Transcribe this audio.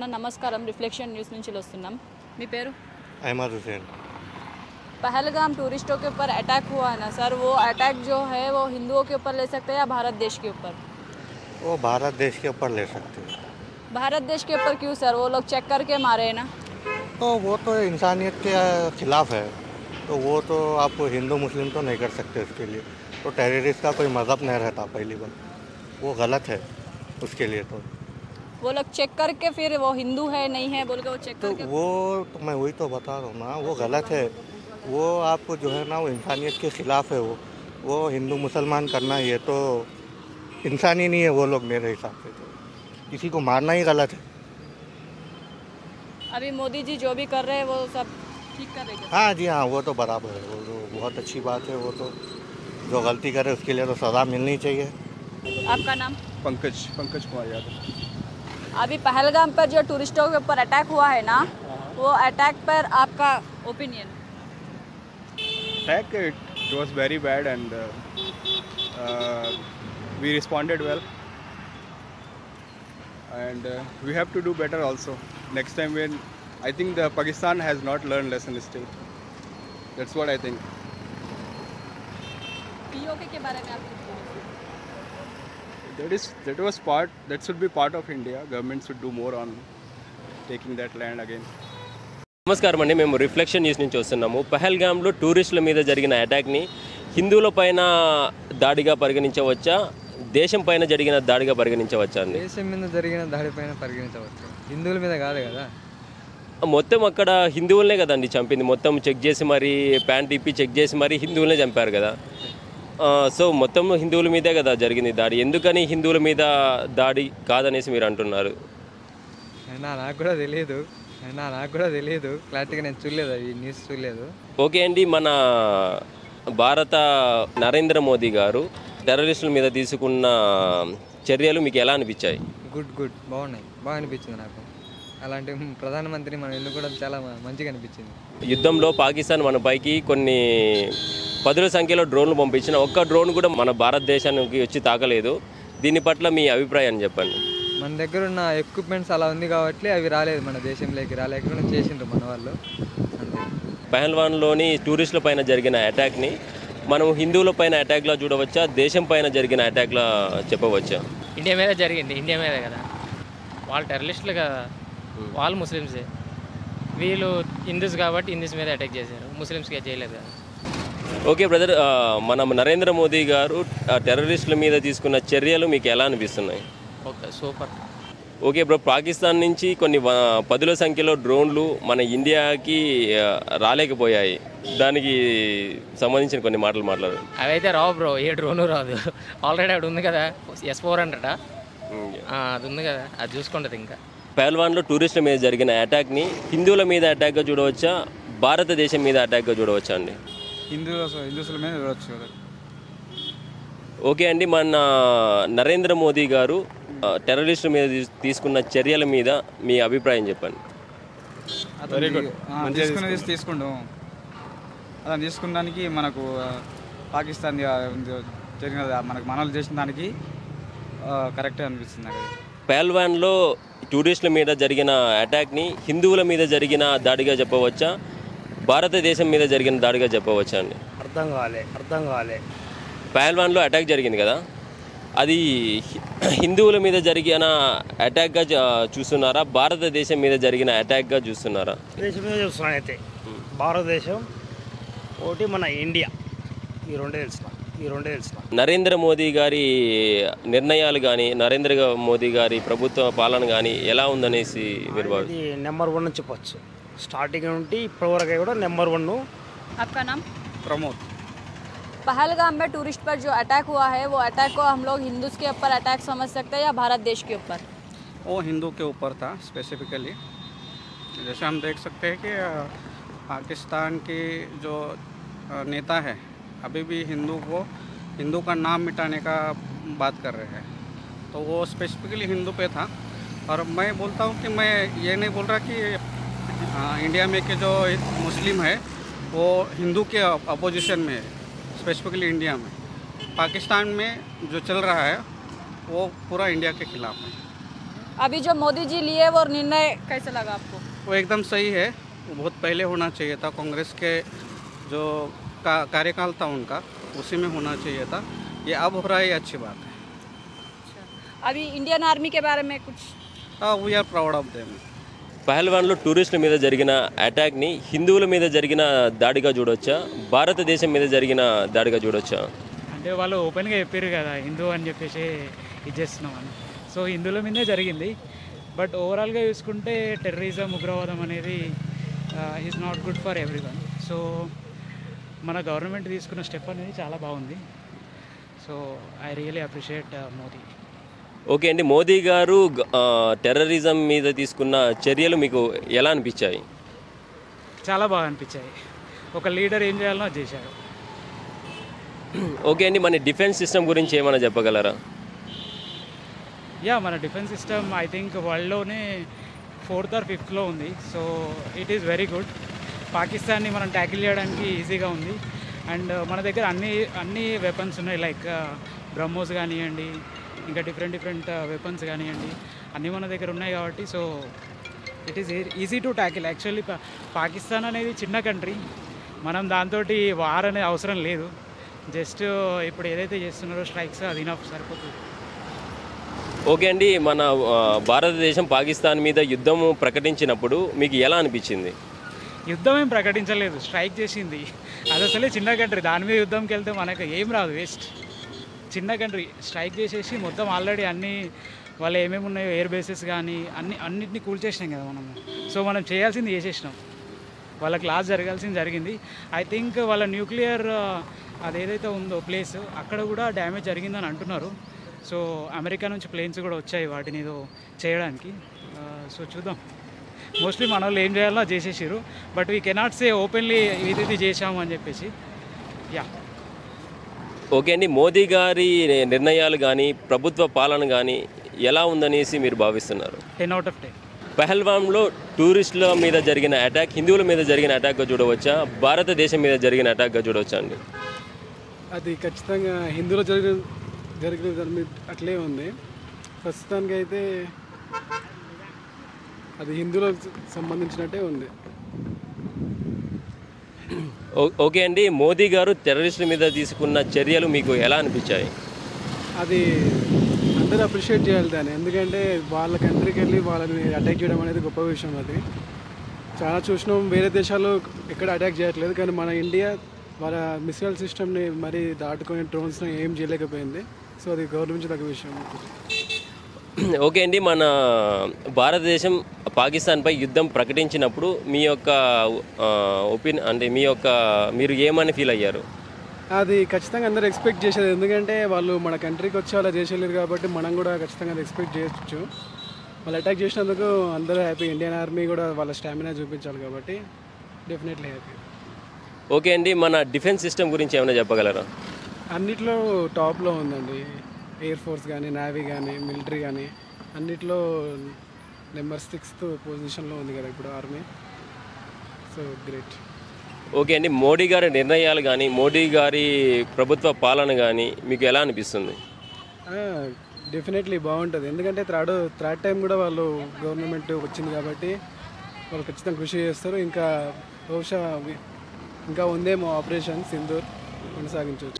అన్న నమస్కారం reflection news నుంచి వస్తున్నాం మీ పేరు अहमद हुसैन। पहलगाम टूरिस्टों के ऊपर अटैक हुआ है ना सर, वो अटैक जो है वो हिंदुओं के ऊपर ले सकते हैं या भारत देश के ऊपर? वो भारत देश के ऊपर ले सकते हैं। भारत देश के ऊपर क्यों सर? वो लोग चेक करके मारे हैं ना। तो वो तो इंसानियत के खिलाफ है, तो वो तो आप हिंदू मुस्लिम तो नहीं कर सकते उसके लिए। तो टेररिस्ट का कोई मज़हब नहीं रहता पहली बार, वो गलत है उसके लिए। तो वो लोग चेक करके फिर वो हिंदू है नहीं है बोल के वो चेक तो करके वो तो मैं वही तो बता रहा हूँ ना, वो गलत है। वो आपको जो है ना वो इंसानियत के खिलाफ है। वो हिंदू मुसलमान करना ये तो इंसानी नहीं है वो लोग, मेरे हिसाब से तो किसी को मारना ही गलत है। अभी मोदी जी जो भी कर रहे हैं वो सब ठीक कर रहे हैं। हाँ जी हाँ, वो तो बराबर है, वो तो बहुत अच्छी बात है। वो तो जो गलती करे उसके लिए तो सज़ा मिलनी चाहिए। आपका नाम? पंकज कुमार यादव। अभी पहलगाम पर जो टूरिस्टों के ऊपर अटैक हुआ है ना, वो अटैक पर आपका opinion? Attack, it was very bad and we responded well. And we have to do better also. Next time when I think the Pakistan has not learned lesson still. That's what I think. PoK के बारे में आप कुछ बोलिए। That should be part of India. Government should do more on taking that land again. నమస్కారం అండి, మేము reflection news నుంచి వస్తున్నాము. పహల్గామ్లో టూరిస్టుల మీద జరిగిన అటాక్ని హిందువుల పైన దాడిగా పరిగణించవచ్చా, దేశం పైన జరిగిన దాడిగా పరిగణించవచ్చా అండి? దేశం మీద జరిగిన దాడిపైన పరిగణించవచ్చు, హిందువుల మీద కాదు కదా. మొత్తం అక్కడ హిందువులనే కదండి చంపింది. మొత్తం చెక్ చేసి మరి ప్యాంట్ ఇప్పి చెక్ చేసి మరి హిందువులనే చంపారు కదా. సో మొత్తం హిందువుల మీదే కదా జరిగింది దాడి. ఎందుకని హిందువుల మీద దాడి కాదనేసి మీరు అంటున్నారు? నాకు కూడా తెలియదు క్లారిటీగా, నేను చూడలేదు ఈ న్యూస్ చూడలేదు. ఓకే అండి, మన భారత నరేంద్ర మోదీ గారు టెర్రరిస్టుల మీద తీసుకున్న చర్యలు మీకు ఎలా అనిపించాయి? గుడ్ బాగా అనిపించింది నాకు. అలాంటి ప్రధానమంత్రిని మనం ఎన్నుకోవడం చాలా మంచిగా అనిపించింది. యుద్ధంలో పాకిస్తాన్ మన పైకి కొన్ని పదుల సంఖ్యలో డ్రోన్లు పంపించిన ఒక్క డ్రోన్ కూడా మన భారతదేశానికి వచ్చి తాకలేదు. దీని పట్ల మీ అభిప్రాయాన్ని చెప్పండి. మన దగ్గర ఉన్న ఎక్విప్మెంట్స్ అలా ఉంది కాబట్టి అవి రాలేదు, మన దేశంలోకి రాలేకుండా చేసిండ్రు మన వాళ్ళు అంతే. పహల్వాన్లోని టూరిస్టుల పైన జరిగిన అటాక్ని మనం హిందువుల పైన అటాక్లా చూడవచ్చా, దేశం పైన జరిగిన అటాక్లా చెప్పవచ్చా? ఇండియా మీద జరిగింది, ఇండియా మీద కదా. వాళ్ళు టెర్రరిస్టులు కదా, వాళ్ళు ముస్లిమ్సే. వీళ్ళు హిందూస్ కాబట్టి హిందూస్ మీద అటాక్ చేశారు, ముస్లిమ్స్కి చేయలేదు కదా. ఓకే బ్రదర్, మనం నరేంద్ర మోదీ గారు టెర్రరిస్టుల మీద తీసుకున్న చర్యలు మీకు ఎలా అనిపిస్తున్నాయి? Okay, super. Okay bro, Pakistan నుంచి కొన్ని పదుల సంఖ్యలో డ్రోన్లు మన ఇండియాకి రాలేకపోయాయి. దానికి సంబంధించిన కొన్ని మాటలు మాట్లాడు. అవైతే రావు బ్రో, ఏ డ్రోను రాదు. ఆల్రెడీ అక్కడ ఉంది కదా S-400, అది ఉంది కదా, అది చూసుకుంటుంది. ఇంకా పహల్వాన్లో టూరిస్టుల మీద జరిగిన అటాక్ని హిందువుల మీద అటాక్గా చూడవచ్చా, భారతదేశం మీద అటాక్గా చూడవచ్చా అండి? హిందూసుల మీద చూడవచ్చు కదా. ఓకే అండి, మన నరేంద్ర మోదీ గారు టెర్రరిస్టుల మీద తీసుకున్న చర్యల మీద మీ అభిప్రాయం చెప్పండి. తీసుకుంటాం అలా తీసుకున్నానికి మనకు పాకిస్తాన్ జరిగిన మనకు మనలు చేసిన దానికి కరెక్టే అనిపిస్తుంది నాకు. పహల్వాన్లో టూరిస్టుల మీద జరిగిన అటాక్ని హిందువుల మీద జరిగిన దాడిగా చెప్పవచ్చా, భారతదేశం మీద జరిగిన దాడిగా చెప్పవచ్చా అండి? అర్థం కాలే. పహల్వాన్లో అటాక్ జరిగింది కదా, అది హిందువుల మీద జరిగిన అటాక్గా చూస్తున్నారా, భారతదేశం మీద జరిగిన అటాక్గా చూస్తున్నారా? దేశం మీద చూస్తున్నాను అయితే. భారతదేశం ఒకటి, మన ఇండియా, ఈ రెండే తెలుసు. నరేంద్ర మోదీ గారి నిర్ణయాలు కానీ, నరేంద్ర మోదీ గారి ప్రభుత్వ పాలన కానీ ఎలా ఉందనేసి మీరు నెంబర్ 1 అని చెప్పచ్చు. స్టార్టింగ్ నుండి ఇప్పటివరకు కూడా నెంబర్ 1. आपका नाम? प्रमोद। पहलगाम में टूरिस्ट पर जो अटैक हुआ है वो अटैक को हम लोग हिंदूज के ऊपर अटैक समझ सकते हैं या भारत देश के ऊपर? वो हिंदू के ऊपर था स्पेसिफिकली। जैसे हम देख सकते हैं कि पाकिस्तान के जो नेता है अभी भी हिंदू का नाम मिटाने का बात कर रहे हैं, तो वो स्पेसिफिकली हिंदू पे था। और मैं बोलता हूँ कि मैं ये नहीं बोल रहा कि इंडिया में के जो मुस्लिम है वो हिंदू के अपोजिशन में है। स्पेसिफिकली इंडिया में, पाकिस्तान में जो चल रहा है वो पूरा इंडिया के खिलाफ है। अभी जो मोदी जी लिए वो निर्णय कैसा लगा आपको? वो एकदम सही है, वो बहुत पहले होना चाहिए था। कांग्रेस के जो कार्यकाल था उनका, उसी में होना चाहिए था। ये अब हो रहा है, ये अच्छी बात है। अभी इंडियन आर्मी के बारे में कुछ? We are proud of them. పహల్వాన్లో టూరిస్టుల మీద జరిగిన అటాక్ని హిందువుల మీద జరిగిన దాడిగా చూడొచ్చా, భారతదేశం మీద జరిగిన దాడిగా చూడొచ్చా? అంటే వాళ్ళు ఓపెన్గా చెప్పారు కదా హిందూ అని చెప్పేసి ఇది చేస్తున్నాం అని. సో హిందువుల మీదే జరిగింది. బట్ ఓవరాల్గా చూసుకుంటే టెర్రరిజం, ఉగ్రవాదం అనేది is not good for everyone. So మన గవర్నమెంట్ తీసుకున్న స్టెప్ అనేది చాలా బాగుంది. So I really appreciate Modi. Okay అండి, మోదీ గారు టెర్రరిజం మీద తీసుకున్న చర్యలు మీకు ఎలా అనిపించాయి? చాలా బాగా అనిపించాయి. ఒక లీడర్ ఏం చేయాలో అది చేశారు. ఓకే అండి, మన డిఫెన్స్ సిస్టమ్ గురించి ఏమైనా చెప్పగలరా? యా, మన డిఫెన్స్ సిస్టమ్ ఐ థింక్ వరల్డ్లోనే 4th or 5th ఉంది. So it is very good. పాకిస్తాన్ని మనం ట్యాకిల్ చేయడానికి ఈజీగా ఉంది. అండ్ మన దగ్గర అన్ని వెపన్స్ ఉన్నాయి, లైక్ బ్రహ్మోస్ కానివ్వండి, ఇంకా డిఫరెంట్ వెపన్స్ కానివ్వండి, అన్నీ మన దగ్గర ఉన్నాయి కాబట్టి so it is easy to tackle. Actually Pakistan అనేది చిన్న కంట్రీ, మనం దాంతో వార్ అనేది అవసరం లేదు. జస్ట్ ఇప్పుడు ఏదైతే చేస్తున్నారో స్ట్రైక్స్ అది ఇనఫ్, సరిపోతుంది. ఓకే అండి, మన భారతదేశం పాకిస్తాన్ మీద యుద్ధం ప్రకటించినప్పుడు మీకు ఎలా అనిపించింది? యుద్ధం ఏం ప్రకటించలేదు, స్ట్రైక్ చేసింది. అది అసలే చిన్న కంట్రీ, దాని మీద యుద్ధంకి వెళ్తే మనకు ఏం రాదు, వేస్ట్. చిన్న కంట్రీ స్ట్రైక్ చేసేసి మొత్తం ఆల్రెడీ అన్నీ వాళ్ళు ఏమేమి ఉన్నాయో ఎయిర్ బేసెస్ కానీ అన్నింటినీ కూల్చేసినాం కదా మనము. సో మనం చేయాల్సింది చేసేసినాం, వాళ్ళకి లాస్ జరగాల్సింది జరిగింది. ఐ థింక్ వాళ్ళ న్యూక్లియర్ అదేదైతే ఉందో ప్లేస్, అక్కడ కూడా డ్యామేజ్ జరిగిందని అంటున్నారు. సో అమెరికా నుంచి ప్లేన్స్ కూడా వచ్చాయి వాటిని ఏదో చేయడానికి. సో చూద్దాం, మోస్ట్లీ మన వాళ్ళు ఏం చేయాలో చేసేసారు. But we cannot say openly ఇది చేసాము అని చెప్పేసి. యా, ఓకే అండి, మోదీ గారి నిర్ణయాలు కానీ ప్రభుత్వ పాలన కానీ ఎలా ఉందనేసి మీరు భావిస్తున్నారు? 10 out of 10. పహల్వాన్లో టూరిస్టుల మీద జరిగిన అటాక్ హిందువుల మీద జరిగిన అటాక్గా చూడవచ్చా, భారతదేశం మీద జరిగిన అటాక్గా చూడవచ్చా అండి? అది ఖచ్చితంగా హిందువులో జరిగిన దాని మీద అట్లే ఉంది. ప్రస్తుతానికి అయితే అది హిందువులకు సంబంధించినట్టే ఉంది. ఓకే అండి, మోదీ గారు టెర్రరిస్టుల మీద తీసుకున్న చర్యలు మీకు ఎలా అనిపించాయి? అది అందరూ అప్రిషియేట్ చేయాలి దాన్ని, ఎందుకంటే వాళ్ళ కంట్రీకి వెళ్ళి వాళ్ళని అటాక్ చేయడం అనేది గొప్ప విషయం. అది చాలా చూసినాం, వేరే దేశాలు ఎక్కడ అటాక్ చేయట్లేదు, కానీ మన ఇండియా వాళ్ళ మిసైల్ సిస్టమ్ని మరీ దాటుకొని డ్రోన్స్ని ఏం చేయలేకపోయింది. సో అది గౌరవించే తగ్గ విషయం. ఓకే అండి, మన భారతదేశం పాకిస్తాన్పై యుద్ధం ప్రకటించినప్పుడు మీ యొక్క అంటే మీరు ఏమని ఫీల్ అయ్యారు? అది ఖచ్చితంగా అందరూ ఎక్స్పెక్ట్ చేసేది, ఎందుకంటే వాళ్ళు మన కంట్రీకి వచ్చి అలా చేసేయలేరు కాబట్టి మనం కూడా ఖచ్చితంగా అది ఎక్స్పెక్ట్ చేయొచ్చు. వాళ్ళు అటాక్ చేసినందుకు అందరూ హ్యాపీ. ఇండియన్ ఆర్మీ కూడా వాళ్ళ స్టామినా చూపించాలి కాబట్టి డెఫినెట్లీ హ్యాపీ. ఓకే అండి, మన డిఫెన్స్ సిస్టమ్ గురించి ఏమైనా చెప్పగలరా? అన్నిట్లో టాప్లో ఉందండి. ఎయిర్ ఫోర్స్ కానీ, నేవీ కానీ, మిలిటరీ కానీ అన్నిట్లో నెంబర్ 6th పొజిషన్లో ఉంది కదా ఇప్పుడు ఆర్మీ. So great. ఓకే అండి, మోడీ గారి నిర్ణయాలు కానీ మోడీ గారి ప్రభుత్వ పాలన కానీ మీకు ఎలా అనిపిస్తుంది? డెఫినెట్లీ బాగుంటుంది, ఎందుకంటే థర్డ్ టైం కూడా వాళ్ళు గవర్నమెంట్ వచ్చింది కాబట్టి వాళ్ళు ఖచ్చితంగా కృషి చేస్తారు. ఇంకా బహుశా ఇంకా ఉందేమో ఆపరేషన్ సింధూర్ కొనసాగించవచ్చు.